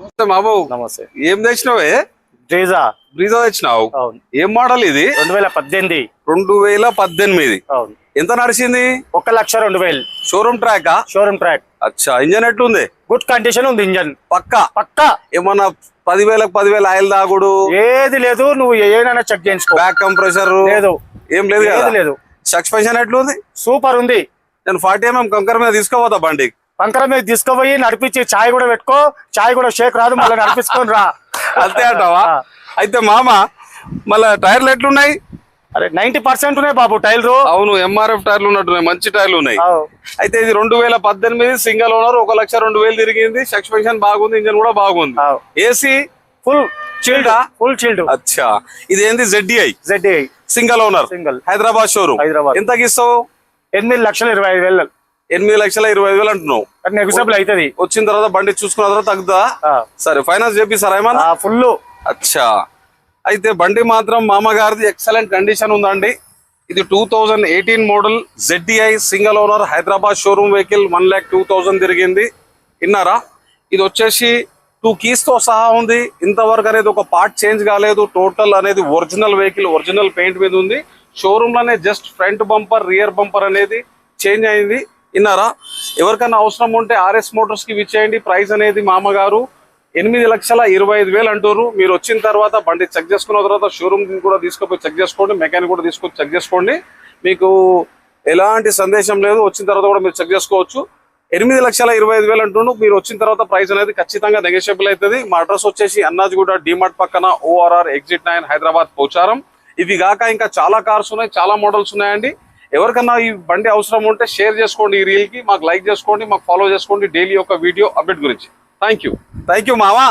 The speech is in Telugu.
నమస్తే బాబు. నమస్తే. ఏం తెచ్చినావే? బ్రీజా బ్రీజా తెచ్చినావు. అవును. ఏం మోడల్ ఇది? 2018. 2018. అవును. ఎంత నడిచింది? 1,02,000. షోరూమ్ ట్రాకా? Showroom track. అచ్చా, ఇంజన్ ఎట్లుంది? గుడ్ కండిషన్ ఉంది ఇంజన్. పక్కా. ఏమన్నా 10,000 ఆయిల్ తాగుడు ఏది లేదు, నువ్వు ఏదైనా చెక్ చేయించుకో. బ్యాక్ కంప్రెసర్ లేదు, ఏం లేదు కదా? లేదు. సస్పెన్షన్ ఎట్లుంది? సూపర్ ఉంది. నేను 40 mm కంకర మీద తీసుకోపోతా బండి. పంకర మీద తీసుకుపోయి నడిపించి చాయ్ కూడా పెట్టుకో. చాయ్ కూడా షేక్ రాదు, మళ్ళీ నడిపించుకొని రా. అంతే అంటావా? అయితే మామ మళ్ళా టైర్లు ఎట్లున్నాయి? అరే 90% ఉన్నాయి బాబు టైర్లు. అవును, MRF టైర్లు ఉన్నట్టున్నాయి, మంచి టైర్లు ఉన్నాయి. అయితే ఇది 2018 సింగిల్ ఓనర్, 1,02,000 తిరిగింది. సస్పెన్షన్ బాగుంది, ఇంజన్ కూడా బాగుంది. AC full chilled. అచ్చా, ఇది ఏంది? ZDI single owner, single, Hyderabad showroom. ఎంతకి ఇస్తావు? 8,25,000. 8,25,000 అంటున్నావు. నెగోషియబుల్ అవుతుంది. వచ్చిన తర్వాత బండి చూసుకున్న తర్వాత తగ్గుదా? సరే, ఫైనాన్స్ చేపిస్తారా ఏమన్నా? ఫుల్. అచ్చా, అయితే బండి మాత్రం మామగారిది ఎక్సలెంట్ కండిషన్ ఉందండి. ఇది 2018 model ZDI single owner, Hyderabad showroom vehicle. 1,02,000 తిరిగింది. విన్నారా? ఇది వచ్చేసి 2 keys తో సహా ఉంది. ఇంతవరకు అనేది ఒక పార్ట్ చేంజ్ కాలేదు. టోటల్ అనేది ఒరిజినల్ వెహికల్, ఒరిజినల్ పెయింట్ మీద ఉంది. షోరూమ్ లోనే just front bumper, rear bumper అనేది చేంజ్ అయింది. విన్నారా? ఎవరికైనా అవసరం ఉంటే RS మోటార్స్ కి విచ్చేయండి. ప్రైస్ అనేది మామగారు 8,25,000 అంటారు. మీరు వచ్చిన తర్వాత బండి చెక్ చేసుకున్న తర్వాత షోరూమ్ కూడా తీసుకుపోయి చెక్ చేసుకోండి, మెకానిక్ కూడా తీసుకొని చెక్ చేసుకోండి. మీకు ఎలాంటి సందేశం లేదు. వచ్చిన తర్వాత కూడా మీరు చెక్ చేసుకోవచ్చు. 8,25,000 అంటున్నాను. మీరు వచ్చిన తర్వాత ప్రైస్ అనేది ఖచ్చితంగా నెగోషియబుల్ అవుతుంది. మా అడ్రస్ వచ్చేసి అన్నాజిగూడ డిమార్ట్ పక్కన, ORR Exit 9, హైదరాబాద్ పోచారం. ఇవి కాక ఇంకా చాలా కార్స్ ఉన్నాయి, చాలా మోడల్స్ ఉన్నాయండి. ఎవరికన్నా ఈ బండి అవసరం ఉంటే షేర్ చేసుకోండి ఈ రీల్ కి, మాకు లైక్ చేసుకోండి, మాకు ఫాలో చేసుకోండి డైలీ ఒక వీడియో అప్డేట్ గురించి. థ్యాంక్ యూ మామా.